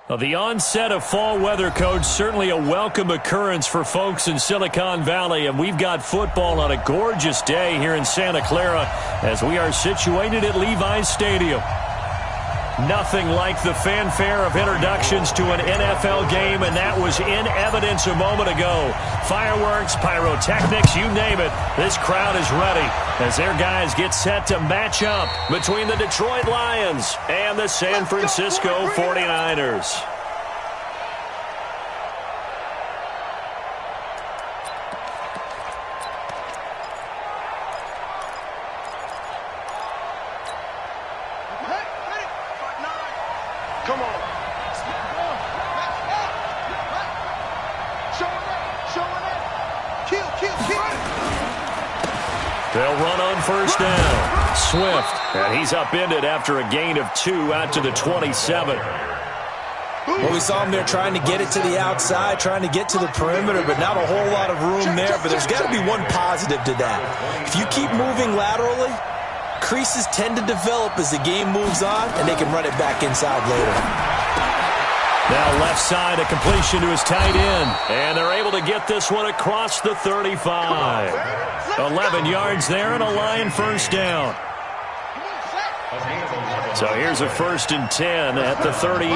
Well, the onset of fall weather, Coach, certainly a welcome occurrence for folks in Silicon Valley, and we've got football on a gorgeous day here in Santa Clara as we are situated at Levi's Stadium. Nothing like the fanfare of introductions to an NFL game, and that was in evidence a moment ago. Fireworks, pyrotechnics, you name it. This crowd is ready as their guys get set to match up between the Detroit Lions and the San Francisco 49ers. They'll run on first down. Swift, and he's upended after a gain of 2 out to the 27. Well, we saw him there trying to get it to the outside, trying to get to the perimeter, but not a whole lot of room there. But there's got to be one positive to that. If you keep moving laterally, creases tend to develop as the game moves on, and they can run it back inside later. Now left side, a completion to his tight end. And they're able to get this one across the 35. 11 yards there and a Lion first down. So here's a 1st and 10 at the 38.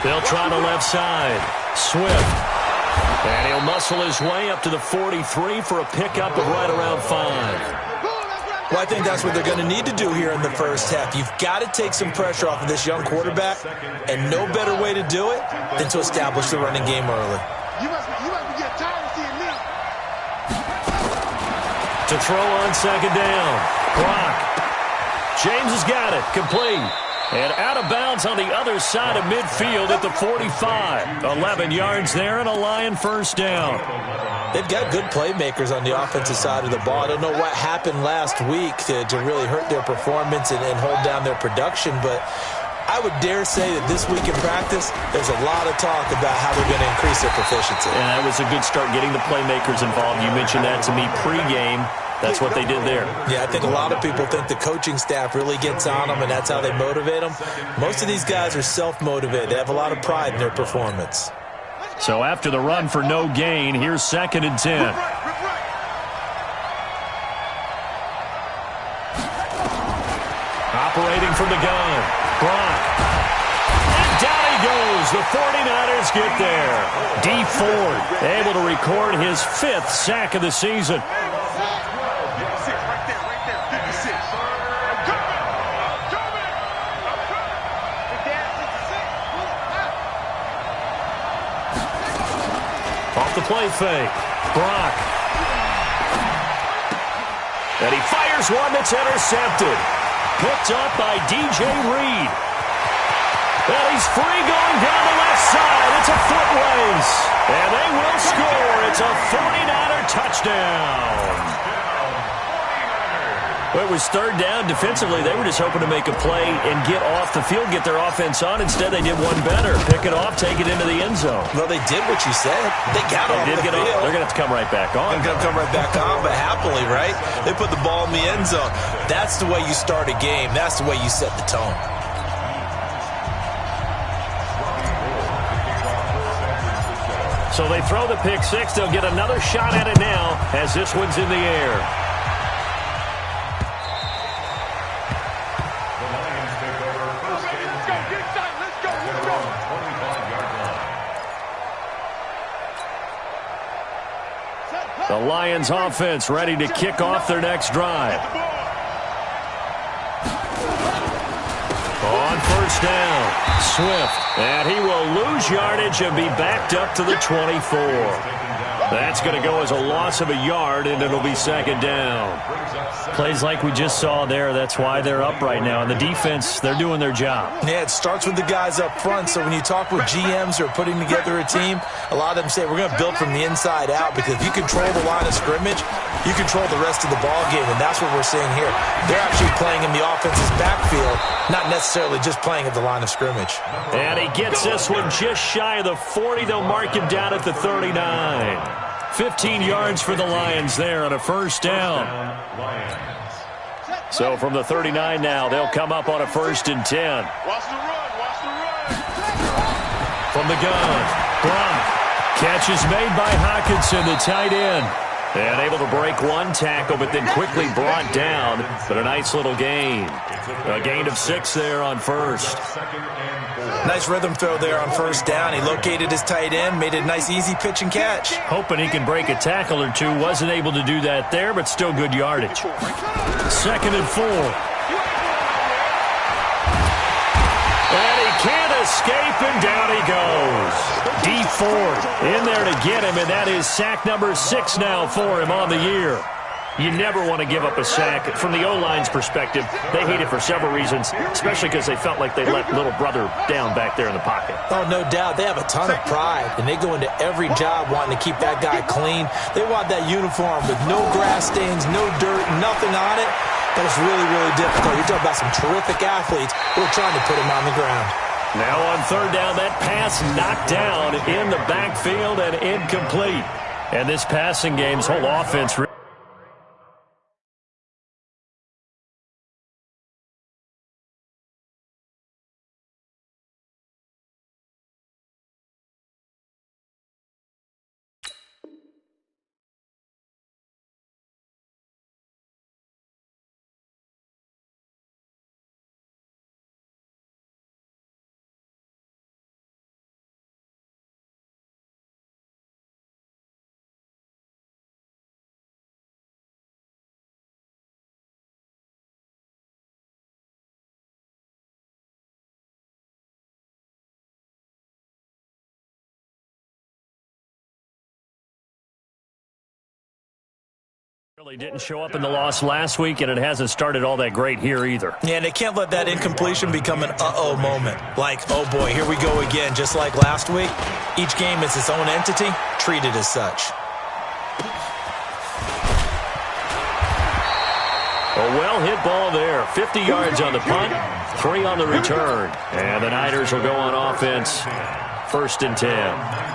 They'll try the left side. Swift. And he'll muscle his way up to the 43 for a pickup of right around 5. Well, I think that's what they're going to need to do here in the first half. You've got to take some pressure off of this young quarterback, and no better way to do it than to establish the running game early. You must be getting tired of seeing me. To throw on second down. Brock. James has got it. Complete. And out of bounds on the other side of midfield at the 45. 11 yards there and a Lion first down. They've got good playmakers on the offensive side of the ball. I don't know what happened last week to really hurt their performance and hold down their production, but I would dare say that this week in practice, there's a lot of talk about how they're going to increase their proficiency. And that was a good start, getting the playmakers involved. You mentioned that to me pregame. That's what they did there. Yeah, I think a lot of people think the coaching staff really gets on them, and that's how they motivate them. Most of these guys are self-motivated. They have a lot of pride in their performance. So after the run for no gain, here's 2nd and 10. Operating from the gun. Brock. And down he goes. The 49ers get there. D. Ford able to record his 5th sack of the season. Off the play fake. Brock. And he fires one that's intercepted. Picked up by DJ Reed. And he's free going down the left side. It's a foot race. And they will score. It's a 49er touchdown. Well, it was 3rd down. Defensively, they were just hoping to make a play and get off the field, get their offense on. Instead, they did one better. Pick it off, take it into the end zone. Well, they did what you said. They got off the field. They're going to have to come right back on. They're going to come right back on, but happily, right? They put the ball in the end zone. That's the way you start a game. That's the way you set the tone. So they throw the pick six. They'll get another shot at it now as this one's in the air. The Lions offense ready to kick off their next drive. On first down, Swift. And he will lose yardage and be backed up to the 24. That's going to go as a loss of a yard, and it'll be 2nd down. Plays like we just saw there, that's why they're up right now. And the defense, they're doing their job. Yeah, it starts with the guys up front. So when you talk with GMs who are putting together a team, a lot of them say we're going to build from the inside out, because if you control the line of scrimmage, you control the rest of the ball game, and that's what we're seeing here. They're actually playing in the offense's backfield, not necessarily just playing at the line of scrimmage. And he gets this one just shy of the 40. They'll mark him down at the 39. 15 yards for the Lions there on a first down. So from the 39 now, they'll come up on a 1st and 10. Watch the run. Watch the run. From the gun, Brunt. Catch is made by Hockenson, the tight end. And able to break one tackle, but then quickly brought down. But a nice little gain. A gain of 6 there on 1st. Nice rhythm throw there on 1st down. He located his tight end, made it a nice easy pitch and catch. Hoping he can break a tackle or two. Wasn't able to do that there, but still good yardage. 2nd and 4. And he can't escape, and down he goes. Deep Ford in there to get him, and that is sack number 6 now for him on the year. You never want to give up a sack. From the O-line's perspective, they hate it for several reasons, especially because they felt like they let little brother down back there in the pocket. Oh, no doubt. They have a ton of pride, and they go into every job wanting to keep that guy clean. They want that uniform with no grass stains, no dirt, nothing on it. That was really, really difficult. You're talking about some terrific athletes who are trying to put him on the ground. Now on 3rd down, that pass knocked down in the backfield and incomplete. And this passing game's whole offense really didn't show up in the loss last week, and it hasn't started all that great here either. Yeah, and they can't let that incompletion become an uh-oh moment. Like, oh boy, here we go again, just like last week. Each game is its own entity, treated as such. A well-hit ball there. 50 yards on the punt, 3 on the return. And the Niners will go on offense, 1st and 10.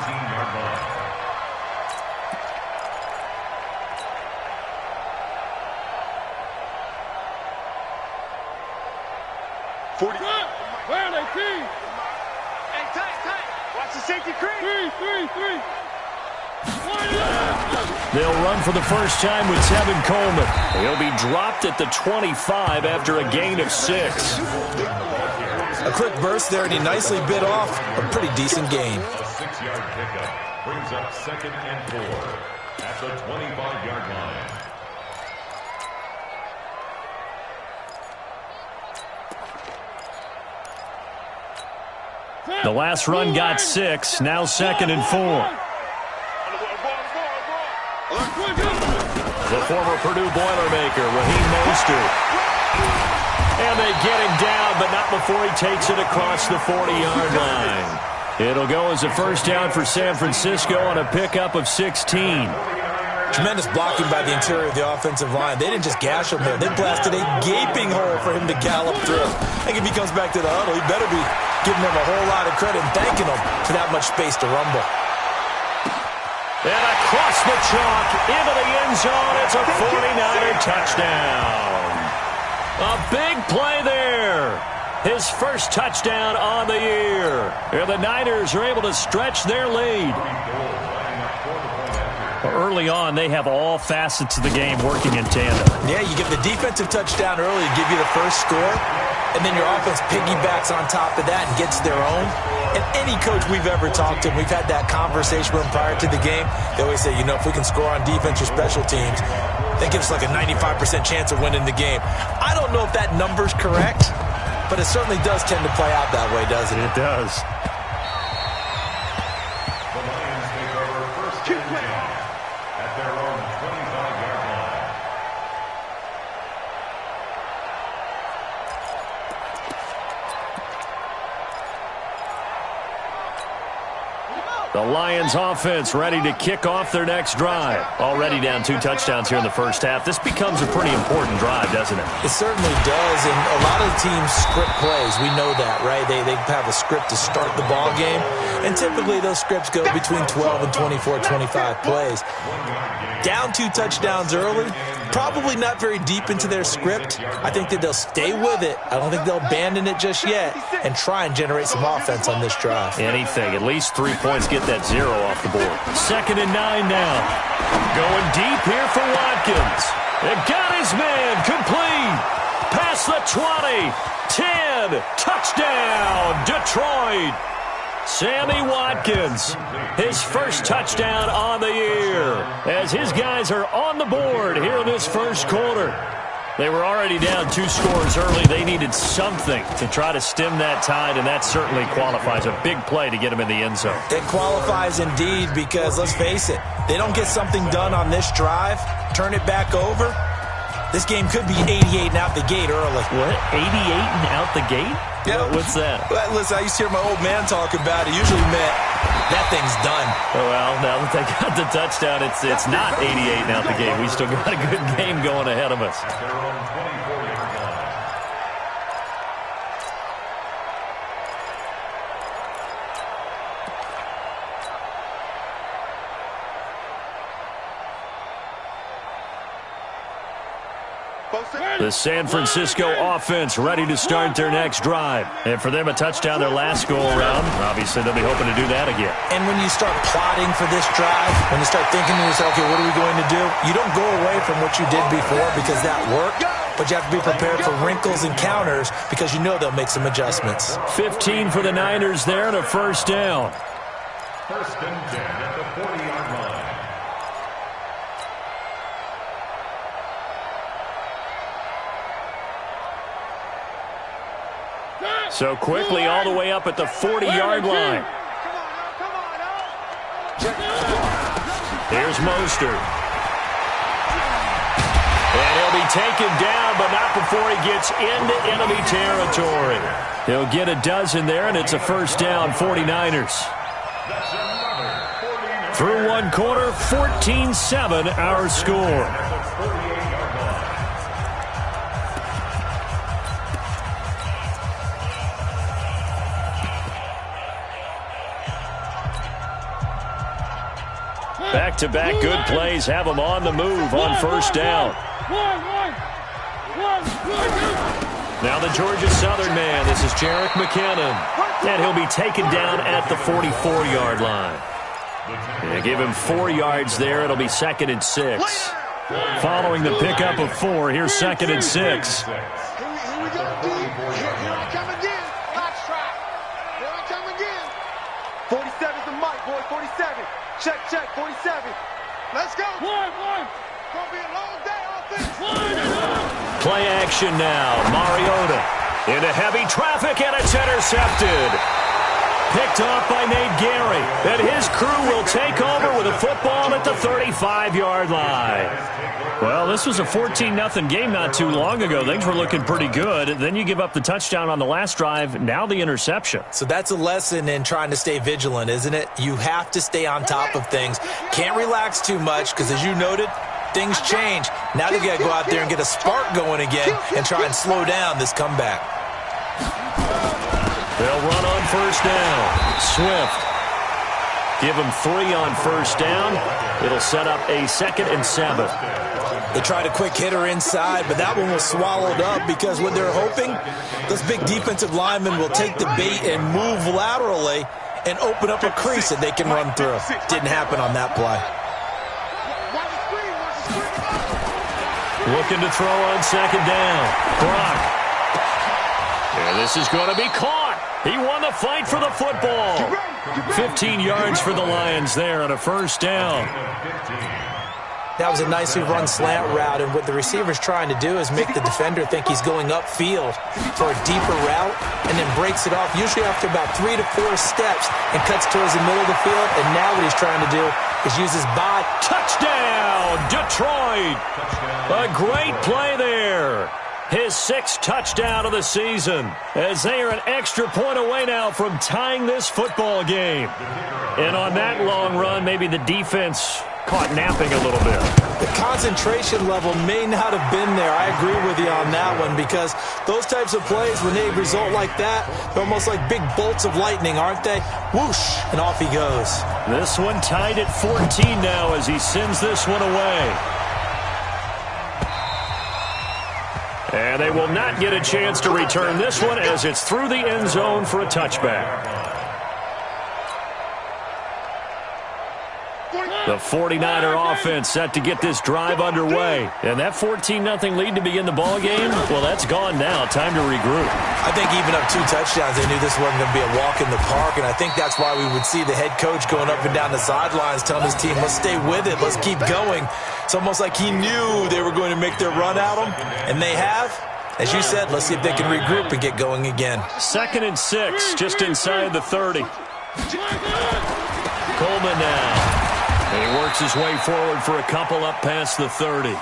They'll run for the first time with Tevin Coleman. He'll be dropped at the 25 after a gain of 6. A quick burst there, and he nicely bit off a pretty decent gain. A 6-yard pickup brings up 2nd and 4 at the 25-yard line. The last run got 6, now 2nd and 4. The former Purdue Boilermaker, Raheem Mostert. And they get him down, but not before he takes it across the 40-yard line. It'll go as a 1st down for San Francisco on a pickup of 16. Tremendous blocking by the interior of the offensive line. They didn't just gash him there. They blasted a gaping hole for him to gallop through. I think if he comes back to the huddle, he better be giving them a whole lot of credit and thanking them for that much space to rumble. And across the chalk, into the end zone, it's a 49er touchdown. A big play there. His first touchdown on the year. And the Niners are able to stretch their lead. Early on, they have all facets of the game working in tandem. Yeah, you get the defensive touchdown early to give you the first score, and then your offense piggybacks on top of that and gets their own. And any coach we've ever talked to, we've had that conversation with them prior to the game, they always say, you know, if we can score on defense or special teams, that gives us like a 95% chance of winning the game. I don't know if that number's correct, but it certainly does tend to play out that way, doesn't it? It does. The Lions take over 1st and 10 at their own 25-yard line. The Lions offense ready to kick off their next drive. Already down 2 touchdowns here in the first half. This becomes a pretty important drive, doesn't it? It certainly does, and a lot of the teams script plays. We know that, right? They have a script to start the ball game, and typically those scripts go between 12 and 24, 25 plays. Down 2 touchdowns early, probably not very deep into their script. I think that they'll stay with it. I don't think they'll abandon it just yet and try and generate some offense on this drive. Anything. At least 3 points. Get that 0 off the board. 2nd and 9 now. Going deep here for Watkins. It got his man complete. Past the 20. 10. Touchdown, Detroit. Sammy Watkins, his first touchdown on the year, as his guys are on the board here in this first quarter. They were already down 2 scores early. They needed something to try to stem that tide, and that certainly qualifies. A big play to get him in the end zone. It qualifies indeed because, let's face it, they don't get something done on this drive, turn it back over, this game could be 88 and out the gate early. What? 88 and out the gate? Yeah. What's that? Listen, I used to hear my old man talk about it. Usually meant that thing's done. Oh, well, now that they got the touchdown, it's not 88 and out the gate. We still got a good game going ahead of us. The San Francisco offense ready to start their next drive. And for them, a touchdown their last go-around. Obviously, they'll be hoping to do that again. And when you start plotting for this drive, when you start thinking to yourself, okay, what are we going to do? You don't go away from what you did before because that worked, but you have to be prepared for wrinkles and counters because you know they'll make some adjustments. 15 for the Niners there and a first down. 1st and 10 at the 40-yard line. So quickly all the way up at the 40-yard line. Here's Mostert. And he'll be taken down, but not before he gets into enemy territory. He'll get a dozen there, and it's a first down, 49ers. Through 1 quarter, 14-7 our score. Back-to-back good plays have them on the move on first down. Now the Georgia Southern man. This is Jerick McKinnon. And he'll be taken down at the 44-yard line. They give him 4 yards there. It'll be 2nd and 6. Following the pickup of 4, here's 2nd and 6. Here we go, D. Here I come again. Box trap. Here I come again. 47's the mic, boy. 47. Check, 47. Let's go. One. Gonna be a long day offense. Play action now. Mariota into heavy traffic, and it's intercepted. Picked off by Nate Gary. And his crew will take over with a football at the 35-yard line. Well, this was a 14-0 game not too long ago. Things were looking pretty good. Then you give up the touchdown on the last drive. Now the interception. So that's a lesson in trying to stay vigilant, isn't it? You have to stay on top of things. Can't relax too much because, as you noted, things change. Now they got to go out there and get a spark going again and try and slow down this comeback. They'll run on first down. Swift. Give them 3 on first down. It'll set up a 2nd and 7. They tried a quick hitter inside, but that one was swallowed up because what they're hoping, those big defensive linemen will take the bait and move laterally and open up a crease that they can run through. Didn't happen on that play. Looking to throw on 2nd down. Brock. And this is going to be caught. He won the fight for the football. 15 yards for the Lions there and a first down. That was a nicely run slant route, and what the receiver's trying to do is make the defender think he's going upfield for a deeper route and then breaks it off, usually after about 3 to 4 steps, and cuts towards the middle of the field. And now what he's trying to do is use his body. Touchdown, Detroit! A great play there. His 6th touchdown of the season, as they are an extra point away now from tying this football game. And on that long run, maybe the defense caught napping a little bit. The concentration level may not have been there. I agree with you on that one, because those types of plays, when they result like that, they're almost like big bolts of lightning, aren't they? Whoosh, and off he goes. This one tied at 14 now as he sends this one away. And they will not get a chance to return this one as it's through the end zone for a touchback. The 49er offense set to get this drive underway. And that 14-0 lead to begin the ball game, well, that's gone now. Time to regroup. I think even up 2 touchdowns, they knew this wasn't going to be a walk in the park, and I think that's why we would see the head coach going up and down the sidelines telling his team, let's stay with it, let's keep going. It's almost like he knew they were going to make their run at him, and they have. As you said, let's see if they can regroup and get going again. 2nd and 6, just inside the 30. Coleman now. And he works his way forward for a couple up past the 30.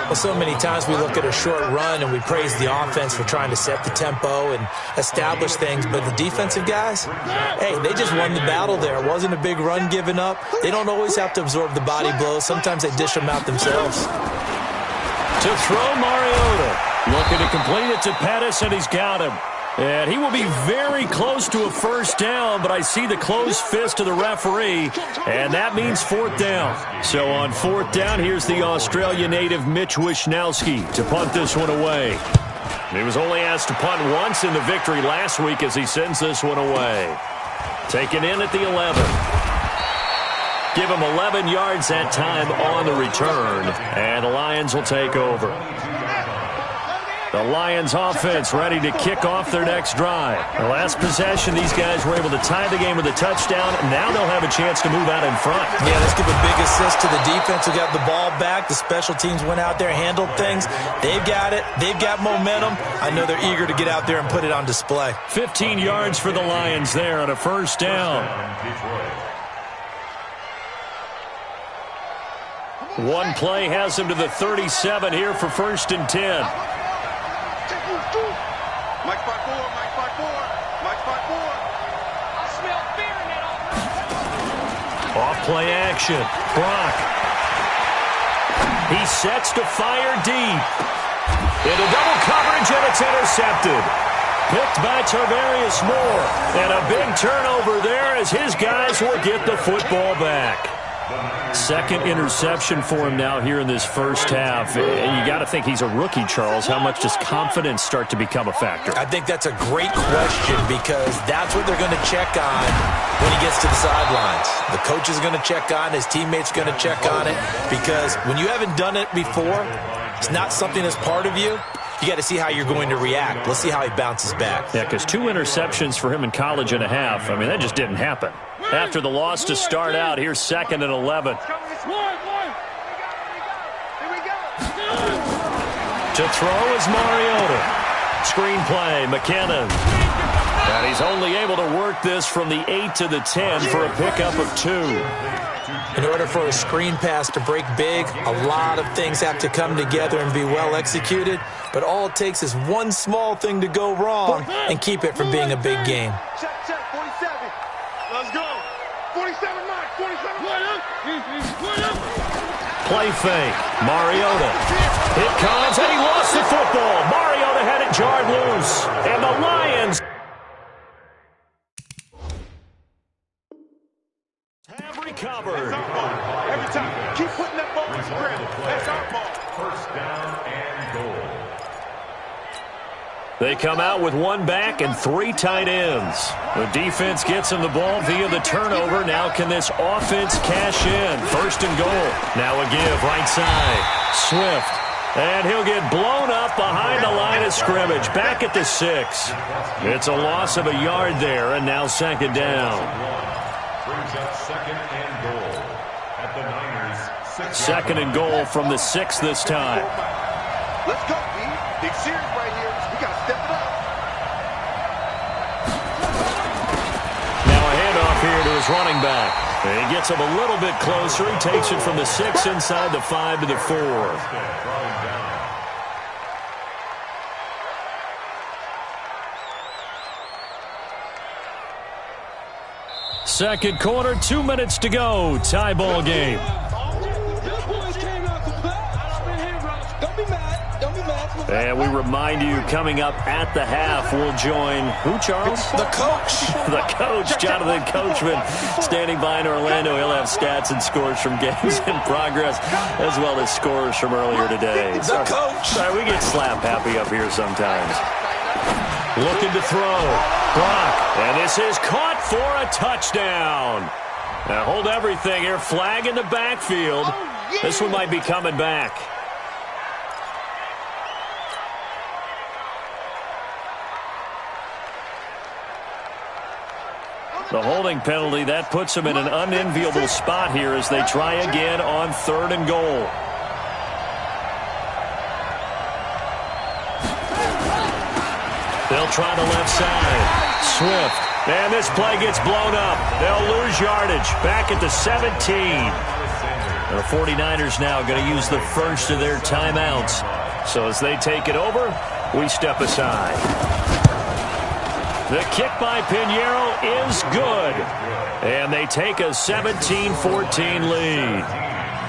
Well, so many times we look at a short run and we praise the offense for trying to set the tempo and establish things, but the defensive guys, hey, they just won the battle there. It wasn't a big run given up. They don't always have to absorb the body blows. Sometimes they dish them out themselves. To throw, Mariota. Looking to complete it to Pettis, and he's got him. And he will be very close to a first down, but I see the closed fist of the referee, and that means 4th down. So on 4th down, here's the Australia native Mitch Wishnowski to punt this one away. He was only asked to punt once in the victory last week as he sends this one away. Taken in at the 11. Give him 11 yards that time on the return, and the Lions will take over. The Lions offense ready to kick off their next drive. The last possession, these guys were able to tie the game with a touchdown. Now they'll have a chance to move out in front. Yeah, let's give a big assist to the defense who got the ball back. The special teams went out there, handled things. They've got it. They've got momentum. I know they're eager to get out there and put it on display. 15 yards for the Lions there on a first down. One play has them to the 37 here for 1st and 10. Mike 5-4, Mike 5-4, Mike 5-4. I smell fear in that offense. Off-play action. Brock. He sets to fire deep. Into double coverage, and it's intercepted. Picked by Tarvarius Moore. And a big turnover there as his guys will get the football back. 2nd interception for him now here in this first half. And you got to think he's a rookie, Charles. How much does confidence start to become a factor? I think that's a great question because that's what they're going to check on when he gets to the sidelines. The coach is going to check on, his teammates are going to check on it because when you haven't done it before, it's not something that's part of you. You got to see how you're going to react. Let's see how he bounces back. Yeah, because 2 interceptions for him in college and a half. I mean, that just didn't happen. After the loss to start out, here's 2nd and 11. To throw is Mariota. Screen play, McKinnon. And he's only able to work this from the 8 to the 10 for a pickup of 2. In order for a screen pass to break big, a lot of things have to come together and be well executed. But all it takes is one small thing to go wrong and keep it from being a big game. Check, 47. Let's go. 47, Mike, 47. Play fake. Mariota. It comes, and he lost the football. Mariota had it jarred loose. And the Lions have recovered. Every time. Keep putting that ball in the ground. That's our ball. 1st down and goal. They come out with 1 back and 3 tight ends. The defense gets him the ball via the turnover. Now can this offense cash in? 1st and goal. Now a give right side. Swift. And he'll get blown up behind the line of scrimmage. Back at the 6. It's a loss of a yard there, and now 2nd down. Brings up 2nd and goal at the Niners. 2nd and goal from the 6 this time. Let's go, B. Big series right here. We got to step it up. Now a handoff here to his running back. He gets him a little bit closer. He takes it from the 6 inside the 5 to the 4. Second quarter, 2 minutes to go. Tie ball game. Don't be mad. Don't be mad. And we remind you, coming up at the half, we'll join who, Charles? The coach. The coach, Jonathan Coachman, standing by in Orlando. He'll have stats and scores from games in progress, as well as scores from earlier today. The coach. Sorry, we get slap happy up here sometimes. Looking to throw. Brock. And this is caught for a touchdown. Now hold everything here. Flag in the backfield. This one might be coming back. The holding penalty, that puts them in an unenviable spot here as they try again on 3rd and goal. They'll try the left side. Swift. And this play gets blown up. They'll lose yardage. Back at the 17. The 49ers now going to use the first of their timeouts. So as they take it over, we step aside. The kick by Pinheiro is good. And they take a 17-14 lead.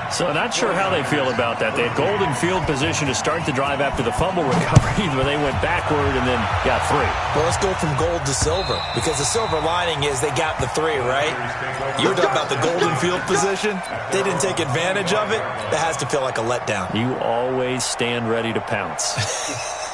So not sure how they feel about that. They had golden field position to start the drive after the fumble recovery, but they went backward and then got 3. Well, let's go from gold to silver, because the silver lining is they got the 3, right? You were talking about the golden field position. They didn't take advantage of it. That has to feel like a letdown. You always stand ready to pounce.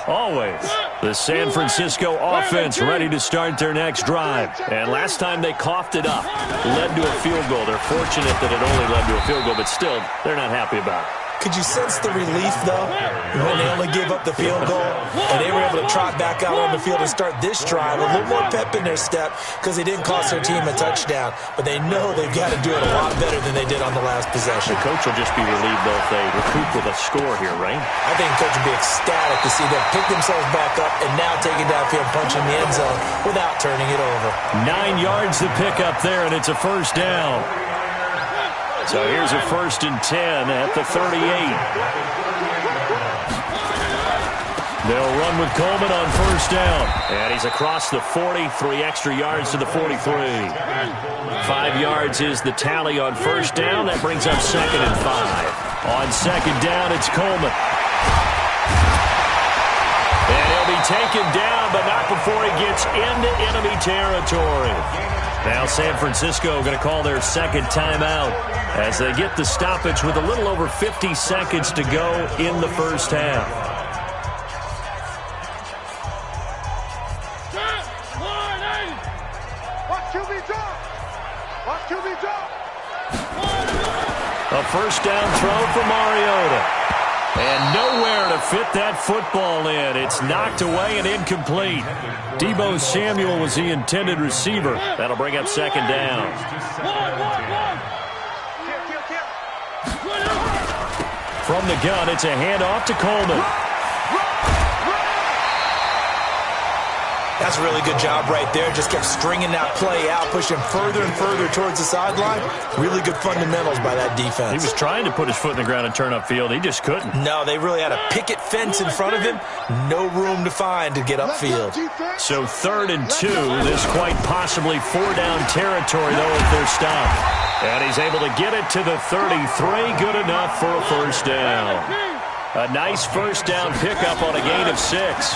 Always. The San Francisco offense ready to start their next drive. And last time they coughed it up, led to a field goal. They're fortunate that it only led to a field goal, but still, they're not happy about it. Could you sense the relief, though, when they only gave up the field goal and they were able to trot back out on the field and start this drive? A little more pep in their step because they didn't cost their team a touchdown, but they know they've got to do it a lot better than they did on the last possession. The coach will just be relieved, though, if they recoup with a score here, right? I think the coach will be ecstatic to see them pick themselves back up and now take it downfield, punching the end zone without turning it over. 9 yards to pick up there, and it's a first down. So here's a 1st and 10 at the 38. They'll run with Coleman on 1st down. And he's across the 40, 3 extra yards to the 43. 5 yards is the tally on 1st down. That brings up 2nd and 5. On 2nd down, it's Coleman. And he'll be taken down, but not before he gets into enemy territory. Now San Francisco going to call their 2nd timeout as they get the stoppage with a little over 50 seconds to go in the 1st half. A 1st down throw for Mariota. And nowhere to fit that football in. It's knocked away and incomplete. Deebo Samuel was the intended receiver. That'll bring up 2nd down. From the gun, it's a handoff to Coleman. That's a really good job right there. Just kept stringing that play out, pushing further and further towards the sideline. Really good fundamentals by that defense. He was trying to put his foot in the ground and turn upfield. He just couldn't. No, they really had a picket fence in front of him. No room to find to get upfield. So 3rd and 2. This quite possibly 4-down territory, though, if they're stopped. And he's able to get it to the 33. Good enough for a 1st down. A nice 1st down pickup on a gain of 6.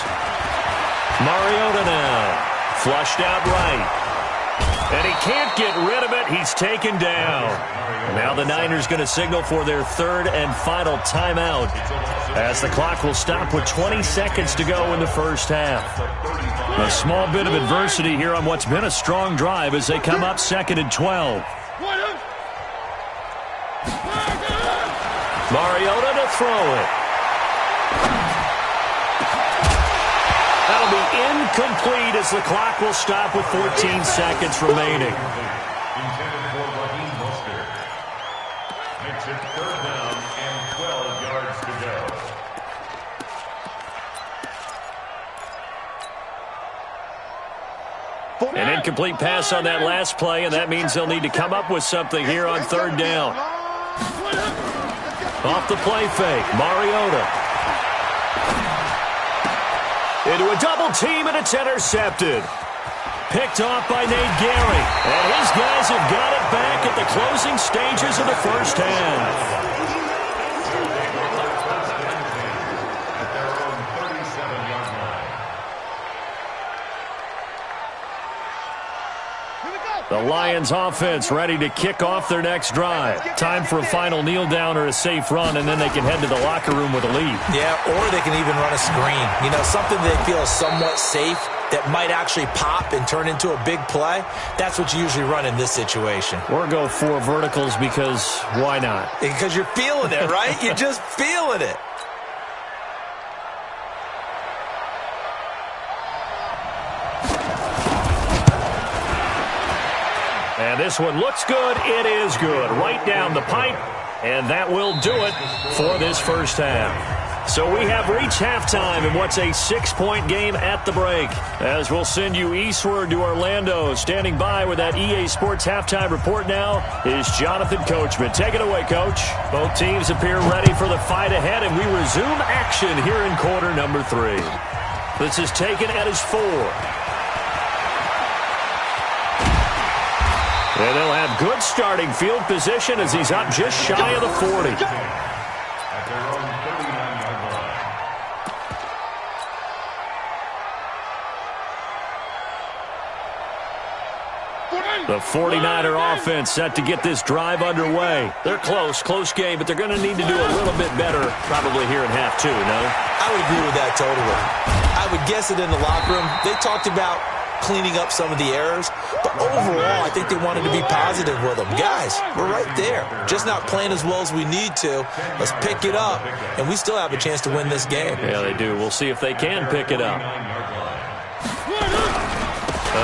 Mariota now, flushed out right. And he can't get rid of it. He's taken down. Now the Niners going to signal for their 3rd and final timeout as the clock will stop with 20 seconds to go in the 1st half. A small bit of adversity here on what's been a strong drive as they come up 2nd and 12. Mariota to throw it. That'll be incomplete as the clock will stop with 14 seconds remaining. Intended for Raheem Mostert. Makes it 3rd down and 12 yards to go. An incomplete pass on that last play, and that means they'll need to come up with something here on 3rd down. Off the play fake, Mariota. Into a double team, and it's intercepted. Picked off by Nate Gary. And his guys have got it back at the closing stages of the 1st half. The Lions offense ready to kick off their next drive. Time for a final kneel down or a safe run, and then they can head to the locker room with a lead. Yeah, or they can even run a screen. You know, something they feel is somewhat safe that might actually pop and turn into a big play. That's what you usually run in this situation. Or go 4 verticals because why not? Because you're feeling it, right? You're just feeling it. And this one looks good. It is good. Right down the pipe. And that will do it for this first half. So we have reached halftime in what's a 6-point game at the break. As we'll send you eastward to Orlando. Standing by with that EA Sports halftime report now is Jonathan Coachman. Take it away, Coach. Both teams appear ready for the fight ahead, and we resume action here in quarter number 3. This is taken at his 4. And they'll have good starting field position as he's up just shy of the 40. At their own 39-yard line. The 49er offense set to get this drive underway. They're close game, but they're going to need to do a little bit better probably here in half 2, no? I would agree with that totally. I would guess it in the locker room. They talked about cleaning up some of the errors, but overall, I think they wanted to be positive with them. Guys, we're right there. Just not playing as well as we need to. Let's pick it up, and we still have a chance to win this game. Yeah, they do. We'll see if they can pick it up.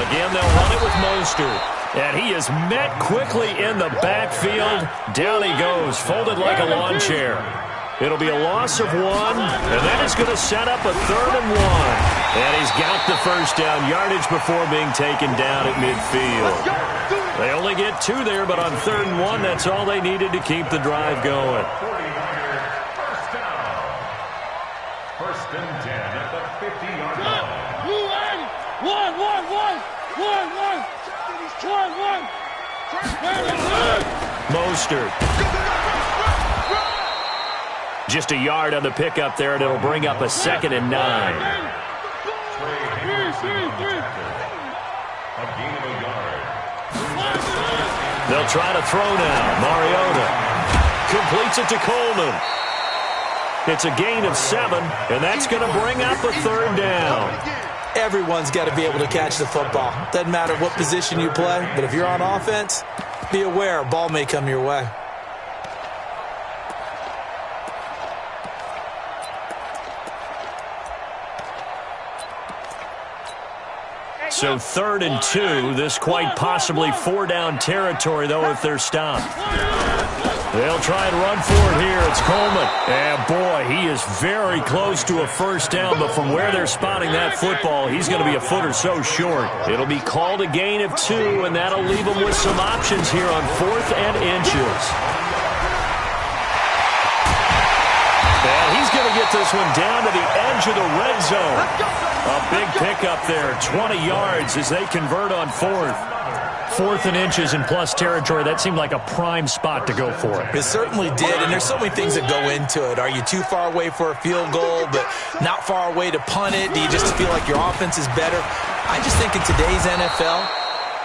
Again, they'll run it with Mostert. And he is met quickly in the backfield. Down he goes, folded like a lawn chair. It'll be a loss of 1, and that is going to set up a 3rd and 1. And he's got the first down yardage before being taken down at midfield. They only get 2 there, but on 3rd and 1, that's all they needed to keep the drive going. 49ers, first down. First and 10 at the 50-yard line. Mostert. Just a yard on the pickup there, and it'll bring up a 2nd and 9. A gain of a yard. They'll try to throw now. Mariota completes it to Coleman. It's a gain of 7, and that's going to bring up a 3rd down. Everyone's got to be able to catch the football. Doesn't matter what position you play, but if you're on offense, be aware a ball may come your way. So 3rd and 2, this quite possibly 4-down territory, though, if they're stopped. They'll try and run for it here. It's Coleman. And, boy, he is very close to a first down, but from where they're spotting that football, he's going to be a foot or so short. It'll be called a gain of 2, and that'll leave them with some options here on 4th and inches. And he's going to get this one down to the edge of the red zone. A big pickup there, 20 yards as they convert on 4th. 4th and inches in plus territory. That seemed like a prime spot to go for it. It certainly did, and there's so many things that go into it. Are you too far away for a field goal, but not far away to punt it? Do you just feel like your offense is better? I just think in today's NFL,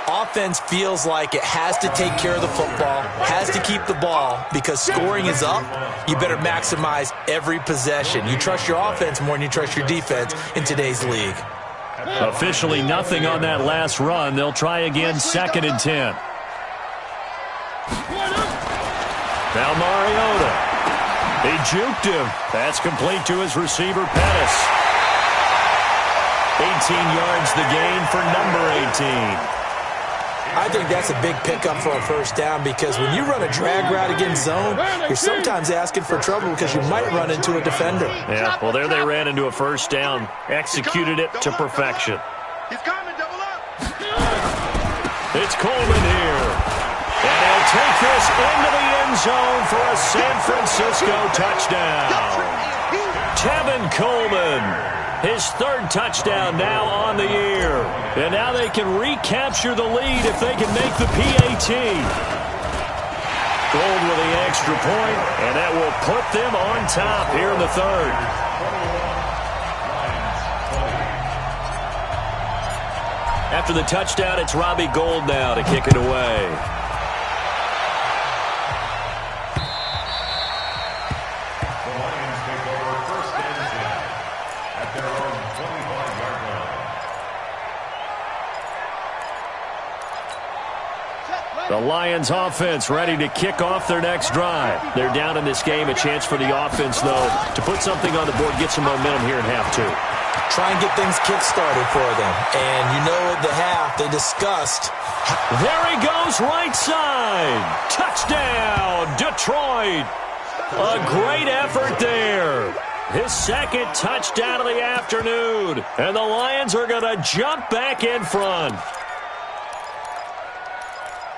offense feels like it has to take care of the football, has to keep the ball, because scoring is up. You better maximize every possession. You trust your offense more than you trust your defense in today's league. Officially nothing on that last run. They'll try again, 2nd and 10. Now Mariota. He juked him. That's complete to his receiver, Pettis. 18 yards the gain for number 18. I think that's a big pickup for a first down, because when you run a drag route against zone, you're sometimes asking for trouble because you might run into a defender. Yeah, well, there they ran into a first down. Executed it to perfection. He's coming, double up. It's Coleman here. And he'll take this into the end zone for a San Francisco touchdown. Tevin Coleman. His 3rd touchdown now on the year. And now they can recapture the lead if they can make the PAT. Gold with the extra point, and that will put them on top here in the 3rd. After the touchdown, it's Robbie Gould now to kick it away. The Lions take over first and 10 at their own 25-yard line. The Lions offense ready to kick off their next drive. They're down in this game. A chance for the offense, though, to put something on the board, get some momentum here in half two. Try and get things kick-started for them. And you know at the half, they discussed. There he goes, right side. Touchdown, Detroit. A great effort there. His second touchdown of the afternoon. And the Lions are going to jump back in front.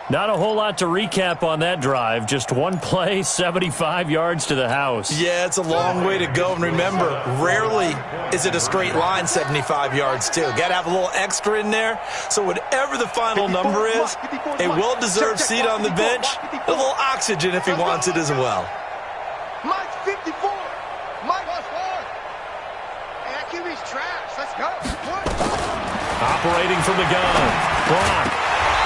Not a whole lot to recap on that drive. Just one play, 75 yards to the house. Yeah, it's a long way to go. And remember, rarely is it a straight line 75 yards, too. Got to have a little extra in there. So whatever the final number is, a well-deserved seat on the bench, a little oxygen if he wants it as well. Mike's 54. Mike was 4. And that QB's trash. Let's go. Operating from the gun. Brock.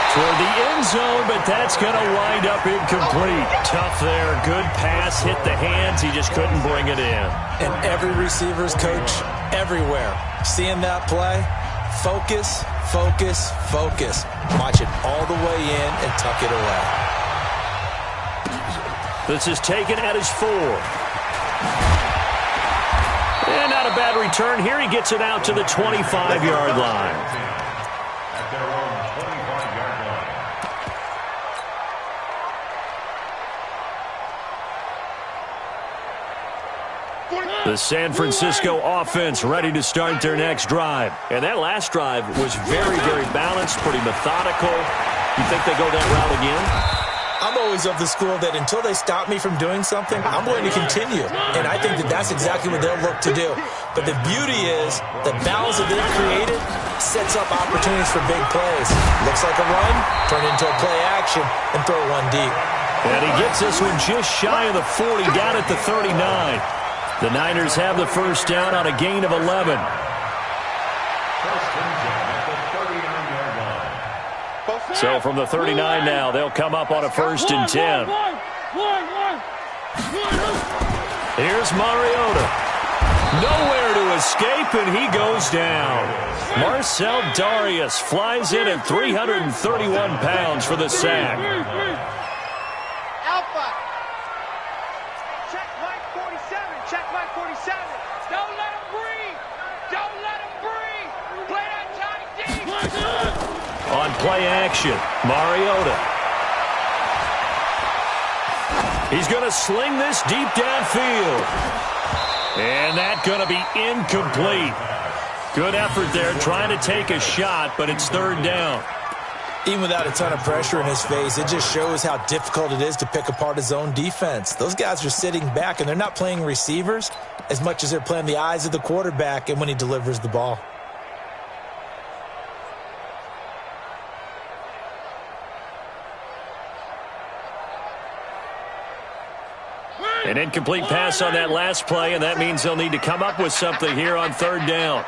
Toward the end zone, but that's going to wind up incomplete. Tough there. Good pass. Hit the hands. He just couldn't bring it in. And every receiver's coach everywhere. Seeing that play, focus, focus, focus. Watch it all the way in and tuck it away. This is taken at his 4. And not a bad return here. He gets it out to the 25-yard line. At their own 25-yard line. The San Francisco offense ready to start their next drive. And that last drive was very, very balanced, pretty methodical. You think they go that route again? I'm always of the school that until they stop me from doing something, I'm going to continue. And I think that that's exactly what they'll look to do. But the beauty is the balance that they've created sets up opportunities for big plays. Looks like a run, turn it into a play action, and throw one deep. And he gets this one just shy of the 40, down at the 39. The Niners have the first down on a gain of 11. First and 10 at the 39-yard line. So from the 39 now, they'll come up on a first and 10. Here's Mariota. Nowhere to escape, and he goes down. Marcel Darius flies in at 331 pounds for the sack. Alpha. Check Mike 47. Check Mike 47. Don't let him breathe. Don't let him breathe. Play that tight deep. On play action, Mariota. He's going to sling this deep downfield. And that's going to be incomplete. Good effort there trying to take a shot, but it's third down. Even without a ton of pressure in his face, it just shows how difficult it is to pick apart his own defense. Those guys are sitting back, and they're not playing receivers as much as they're playing the eyes of the quarterback and when he delivers the ball. An incomplete pass on that last play, and that means they'll need to come up with something here on third down.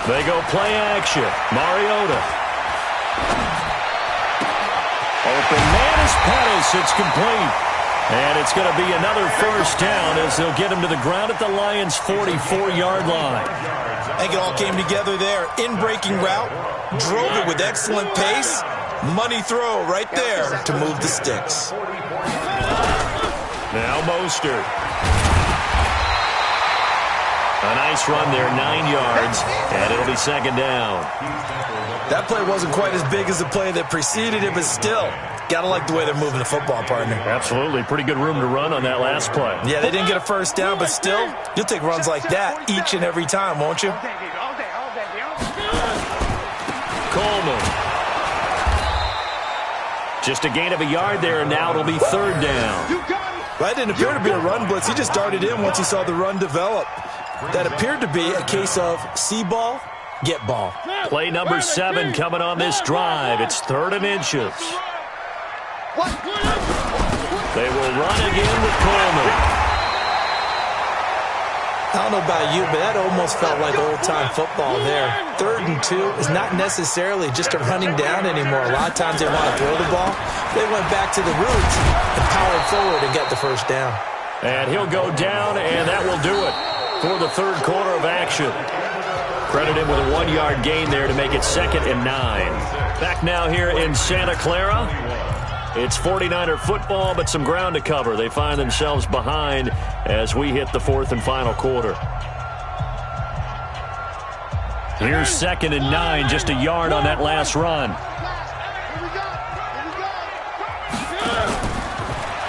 They go play action. Mariota. Open man is Pettis. It's complete. And it's going to be another first down as they'll get him to the ground at the Lions' 44-yard line. I think it all came together there. In-breaking route, drove it with excellent pace. Money throw right there to move the sticks. Now Mostert. A nice run there, 9 yards, and it'll be second down. That play wasn't quite as big as the play that preceded it, but still, got to like the way they're moving the football, partner. Absolutely. Pretty good room to run on that last play. Yeah, they didn't get a first down, but still, you'll take runs like that each and every time, won't you? Coleman. Just a gain of a yard there, and now it'll be third down. Well, that didn't appear to be a run blitz. He just darted in once he saw the run develop. That appeared to be a case of see ball, get ball. Play number 7 coming on this drive. It's 3rd and inches. They will run again with Coleman. I don't know about you, but that almost felt like old-time football there. 3rd and 2 is not necessarily just a running down anymore. A lot of times they want to throw the ball. They went back to the roots and powered forward and got the first down. And he'll go down, and that will do it for the third quarter of action. Credit him with a 1-yard gain there to make it 2nd and 9. Back now here in Santa Clara. It's 49er football, but some ground to cover. They find themselves behind as we hit the 4th and final quarter. Here's 2nd and 9, just a yard on that last run.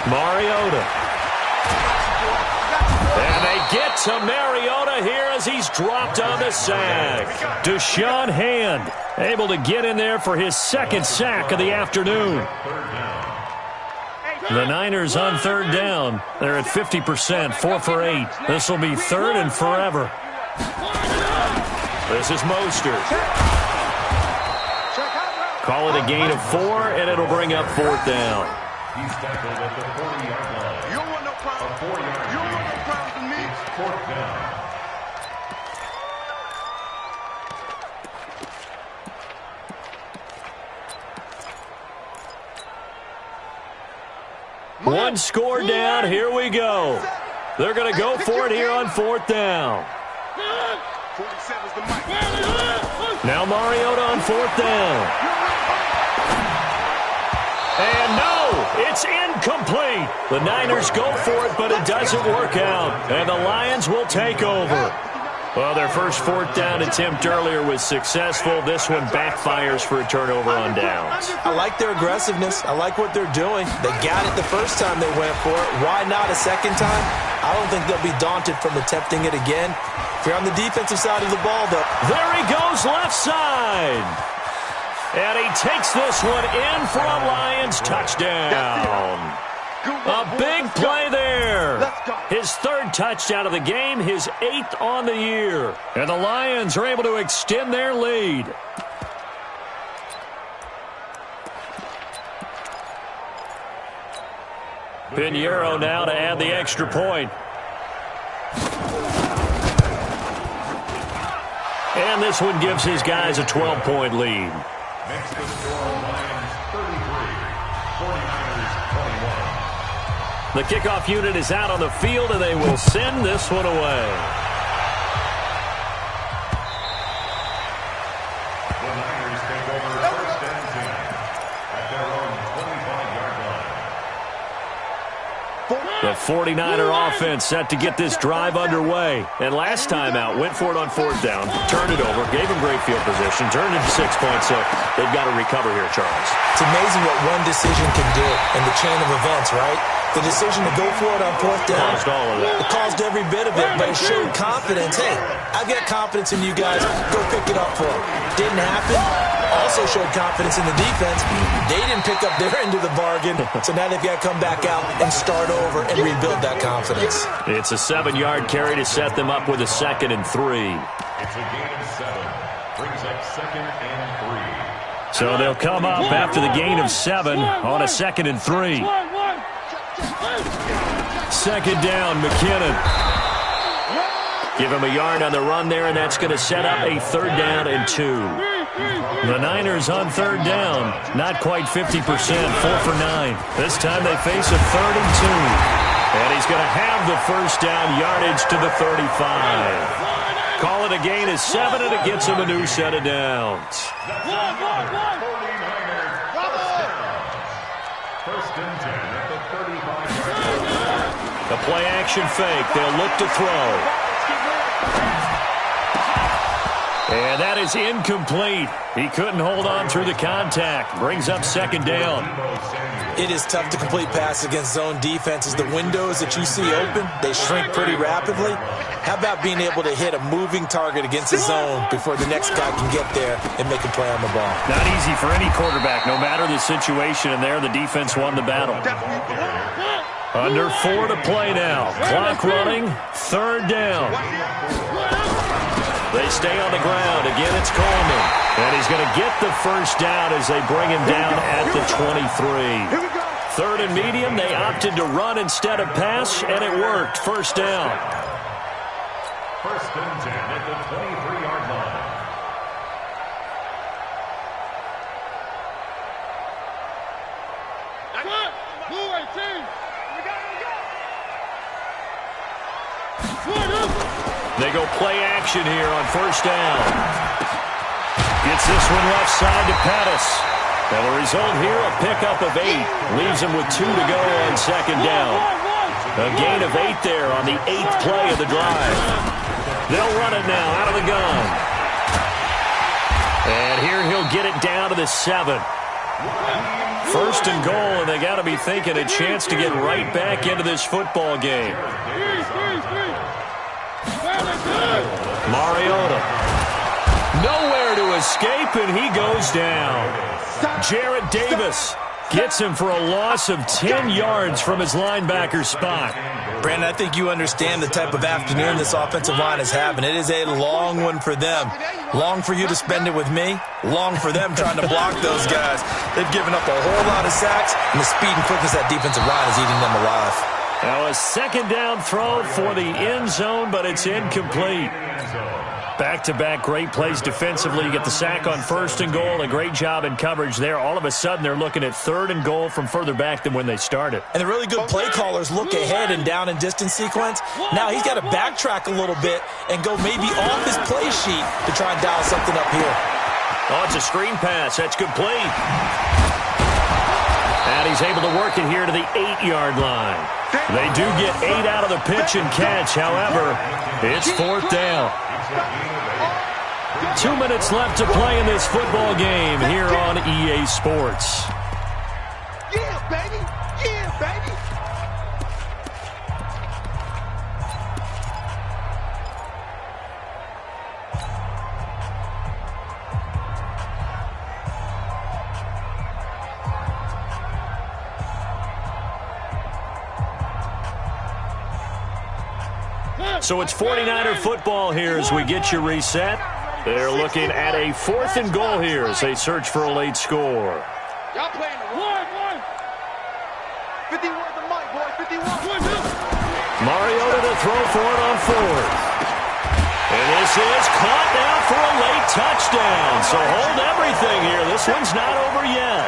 Mariota. And they get to Mariota here as he's dropped on the sack. Deshaun Hand able to get in there for his 2nd sack of the afternoon. The Niners on 3rd down. They're at 50%, 4 for 8. This will be 3rd and forever. This is Mostert. Call it a gain of 4, and it'll bring up 4th down. He's tackled at the 40-yard line. You don't want no problem. A 4-yard gain. You don't want no problem with me. It's 4th down. One score down. Here we go. They're going to go for it here on 4th down. Now Mariota on 4th down. And no, it's incomplete. The Niners go for it, but it doesn't work out. And the Lions will take over. Well, their first 4th down attempt earlier was successful. This one backfires for a turnover on downs. I like their aggressiveness. I like what they're doing. They got it the first time they went for it. Why not a second time? I don't think they'll be daunted from attempting it again. If you're on the defensive side of the ball, though. There he goes, left side. And he takes this one in for a Lions touchdown. A big play there. His 3rd touchdown of the game, his 8th on the year. And the Lions are able to extend their lead. Pinheiro now to add the extra point. And this one gives his guys a 12-point lead. Makes the score Lions 33, 49ers 21. The kickoff unit is out on the field, and they will send this one away. The Niners take over 1st and 10 at their own 25-yard line. The 49er offense set to get this drive underway. And last time out, went for it on 4th down, turned it over, gave him great field position, turned it to 6 points, so they've got to recover here, Charles. It's amazing what one decision can do in the chain of events, right? The decision to go for it on 4th down. Caused all of that. It caused every bit of it, but it showed confidence. Hey, I've got confidence in you guys. Go pick it up for them. Didn't happen. Also showed confidence in the defense. They didn't pick up their end of the bargain, so now they've got to come back out and start over and rebuild that confidence. It's a 7-yard carry to set them up with a 2nd and 3. It's a gain of 7. Brings up 2nd and 3. So they'll come up after the gain of 7 on a 2nd and 3. 2nd down, McKinnon. Give him a yard on the run there, and that's going to set up a 3rd down and 2. The Niners on 3rd down, not quite 50%, 4 for 9. This time they face a 3rd and 2. And he's going to have the first down yardage to the 35. Call it a gain of 7, and it gets him a new set of downs. First and 10 at the 35-yard line. The play action fake. They'll look to throw. And that is incomplete. He couldn't hold on through the contact. Brings up 2nd down. It is tough to complete passes against zone defenses. The windows that you see open, they shrink pretty rapidly. How about being able to hit a moving target against the zone before the next guy can get there and make a play on the ball? Not easy for any quarterback, no matter the situation. And there, the defense won the battle. Under 4 to play now. Clock running. 3rd down. They stay on the ground. Again, it's Coleman. And he's going to get the first down as they bring him down at the 23. 3rd and medium. They opted to run instead of pass, and it worked. First down. First and 10 at the 23-yard line. They go play action here on first down. Gets this one left side to Pettis. And the result here, a pickup of 8. Leaves him with 2 to go on second down. A gain of 8 there on the 8th play of the drive. They'll run it now out of the gun. And here he'll get it down to the 7. First and goal, and they got to be thinking a chance to get right back into this football game. Mariota. Nowhere to escape, and he goes down. Jarrett Davis gets him for a loss of 10 yards from his linebacker spot. Brandon, I think you understand the type of afternoon this offensive line is having. It is a long one for them. Long for you to spend it with me. Long for them trying to block those guys. They've given up a whole lot of sacks, and the speed and quickness of that defensive line is eating them alive. Now a second down throw for the end zone, but it's incomplete. Back-to-back great plays defensively. You get the sack on first and goal. A great job in coverage there. All of a sudden, they're looking at third and goal from further back than when they started. And the really good play callers look ahead and down and distance sequence. Now he's got to backtrack a little bit and go maybe off his play sheet to try and dial something up here. Oh, it's a screen pass. That's complete. And he's able to work it here to the 8-yard line. They do get 8 out of the pitch and catch. However, it's fourth down. 2 minutes left to play in this football game here on EA Sports. Yeah, baby. Yeah, baby. So it's 49er football here as we get you reset. They're looking at a fourth and goal here as they search for a late score. Y'all playing the one. 51 the mic, boy. 51. Mariota to throw for it on fourth. And this is caught now for a late touchdown. So hold everything here. This one's not over yet.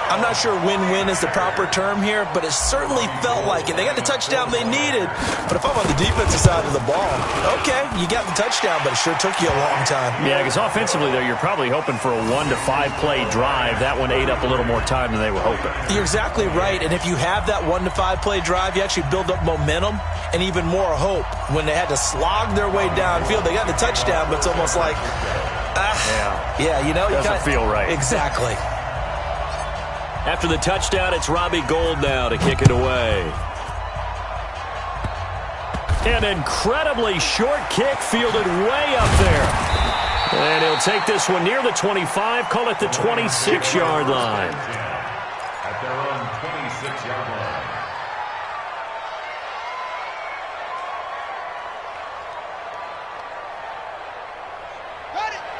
I'm not sure win-win is the proper term here, but it certainly felt like it. They got the touchdown they needed, but if I'm on the defensive side of the ball, okay, you got the touchdown, but it sure took you a long time. Yeah, because offensively, though, you're probably hoping for a 1 to 5 play drive. That one ate up a little more time than they were hoping. You're exactly right, and if you have that 1 to 5 play drive, you actually build up momentum and even more hope. When they had to slog their way downfield, they got the touchdown, but it's almost like, yeah, you know, doesn't feel right. Exactly. After the touchdown, it's Robbie Gould now to kick it away. An incredibly short kick fielded way up there. And he'll take this one near the 25, call it the 26-yard line. At their own 26-yard line.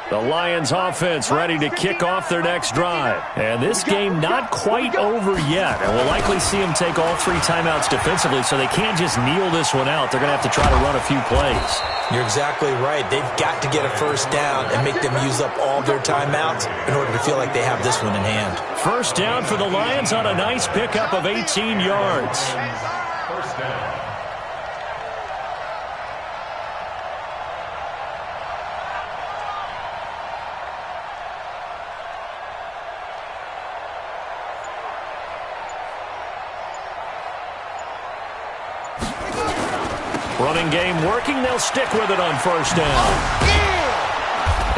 The Lions offense ready to kick off their next drive. And this game not quite over yet. And we'll likely see them take all 3 timeouts defensively, so they can't just kneel this one out. They're going to have to try to run a few plays. You're exactly right. They've got to get a first down and make them use up all their timeouts in order to feel like they have this one in hand. First down for the Lions on a nice pickup of 18 yards. First down. Running game working. They'll stick with it on first down.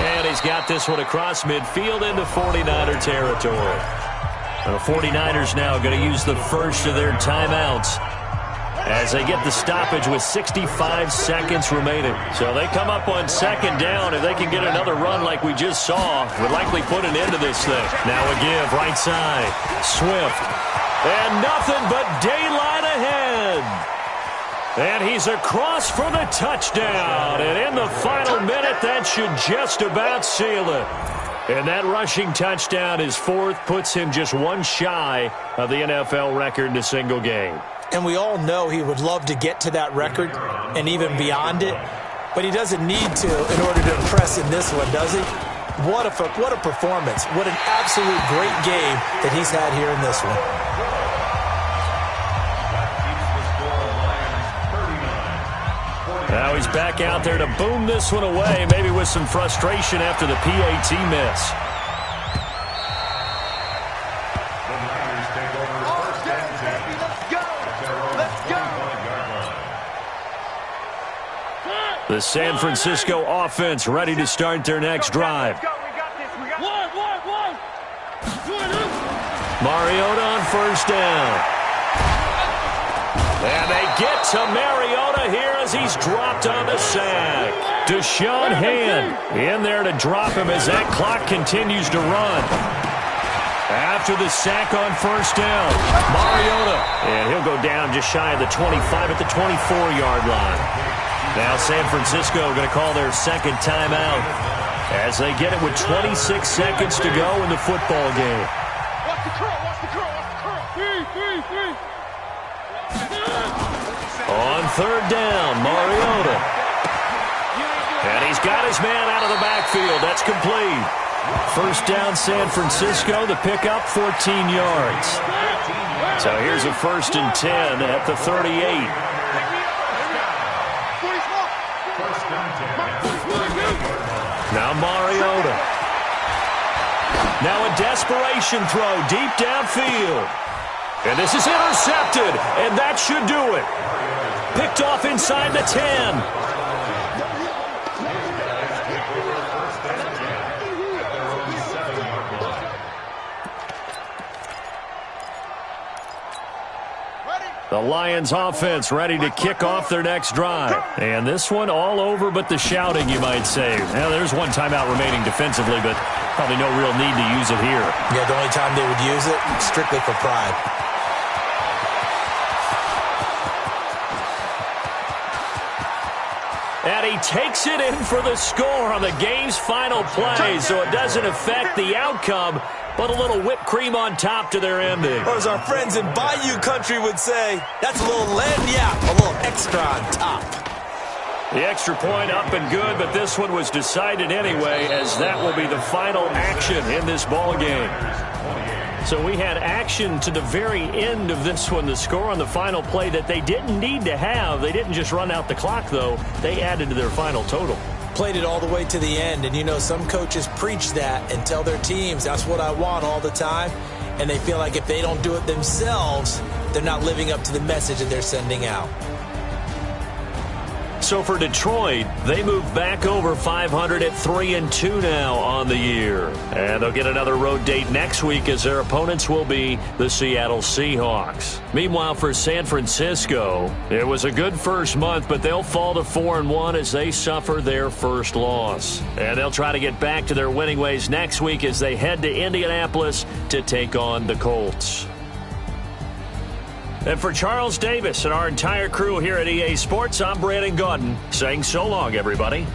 And he's got this one across midfield into 49er territory. The 49ers now going to use the first of their timeouts as they get the stoppage with 65 seconds remaining. So they come up on second down. If they can get another run like we just saw, would likely put an end to this thing. Now a give, right side. Swift. And nothing but daylight ahead. And he's across for the touchdown. And in the final minute, that should just about seal it. And that rushing touchdown, his fourth, puts him just one shy of the NFL record in a single game. And we all know he would love to get to that record and even beyond it. but he doesn't need to in order to impress in this one, does he? What a performance. What an absolute great game that he's had here in this one. Now he's back out there to boom this one away, maybe with some frustration after the PAT miss. The San Francisco offense ready to start their next drive. Mariota on first down. And they get to Mariota here as he's dropped on the sack. Deshaun Hand in there to drop him as that clock continues to run. After the sack on first down, Mariota. And he'll go down just shy of the 25 at the 24-yard line. Now San Francisco going to call their second timeout as they get it with 26 seconds to go in the football game. Watch the curl, watch the curl, watch the curl. Three. On third down, Mariota. And he's got his man out of the backfield. That's complete. First down, San Francisco. The pickup, 14 yards. So here's a 1st and 10 at the 38. Now Mariota. Now a desperation throw deep downfield. And this is intercepted, and that should do it. Picked off inside the 10. The Lions offense ready to kick off their next drive. And this one all over but the shouting, you might say. Now, there's one timeout remaining defensively, but probably no real need to use it here. Yeah, the only time they would use it, strictly for pride. And he takes it in for the score on the game's final play, so it doesn't affect the outcome, but a little whipped cream on top to their ending. Or as our friends in Bayou Country would say, that's a little lagniappe, a little extra on top. The extra point up and good, but this one was decided anyway, as that will be the final action in this ball game. So we had action to the very end of this one, the score on the final play that they didn't need to have. They didn't just run out the clock, though. They added to their final total. Played it all the way to the end, and you know some coaches preach that and tell their teams, that's what I want all the time, and they feel like if they don't do it themselves, they're not living up to the message that they're sending out. So for Detroit, they move back over 500 at 3-2 now on the year. And they'll get another road date next week as their opponents will be the Seattle Seahawks. Meanwhile, for San Francisco, it was a good first month, but they'll fall to 4-1 as they suffer their first loss. And they'll try to get back to their winning ways next week as they head to Indianapolis to take on the Colts. And for Charles Davis and our entire crew here at EA Sports, I'm Brandon Gaudin saying so long, everybody.